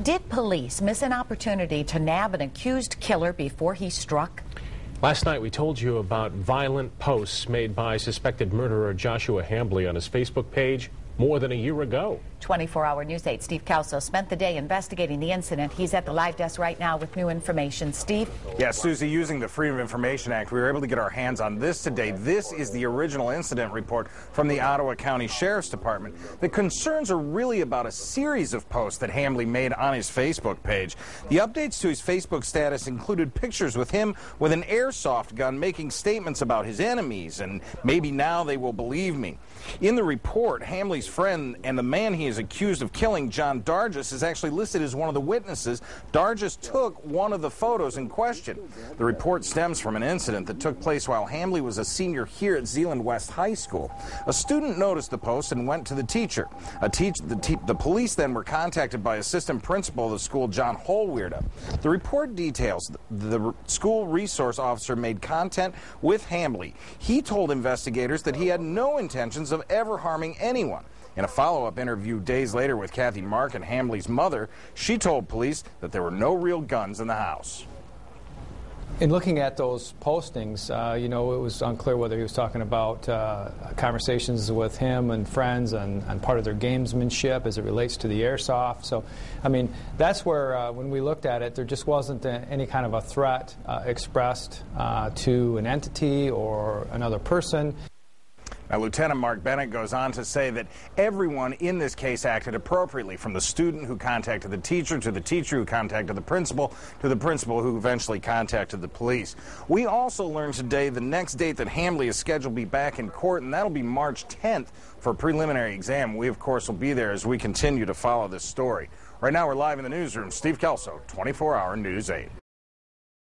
Did police miss an opportunity to nab an accused killer before he struck? Last night we told you about violent posts made by suspected murderer Joshua Hambley on his Facebook page more than a year ago. 24-hour News 8 Steve Calso spent the day investigating the incident. He's at the live desk right now with new information. Steve? Yeah, Susie, using the Freedom of Information Act, we were able to get our hands on this today. This is the original incident report from the Ottawa County Sheriff's Department. The concerns are really about a series of posts that Hambley made on his Facebook page. The updates to his Facebook status included pictures with him with an airsoft gun making statements about his enemies, and maybe now they will believe me. In the report, Hambley's friend and the man he is accused of killing, John Dargis, is actually listed as one of the witnesses. Dargis took one of the photos in question. The report stems from an incident that took place while Hambley was a senior here at Zeeland West High School. A student noticed the post and went to the teacher. The police then were contacted by assistant principal of the school, John Holweirda. The report details the school resource officer made contact with Hambley. He told investigators that he had no intentions of ever harming anyone. In a follow-up interview days later with Kathy Mark and Hambley's mother, she told police that there were no real guns in the house. In looking at those postings, it was unclear whether he was talking about conversations with him and friends and part of their gamesmanship as it relates to the airsoft. So, I mean, that's where, when we looked at it, there just wasn't any kind of a threat expressed to an entity or another person. Now, Lieutenant Mark Bennett goes on to say that everyone in this case acted appropriately, from the student who contacted the teacher to the teacher who contacted the principal to the principal who eventually contacted the police. We also learned today the next date that Hambley is scheduled to be back in court, and that'll be March 10th for a preliminary exam. We, of course, will be there as we continue to follow this story. Right now, we're live in the newsroom. Steve Kelso, 24-hour News 8.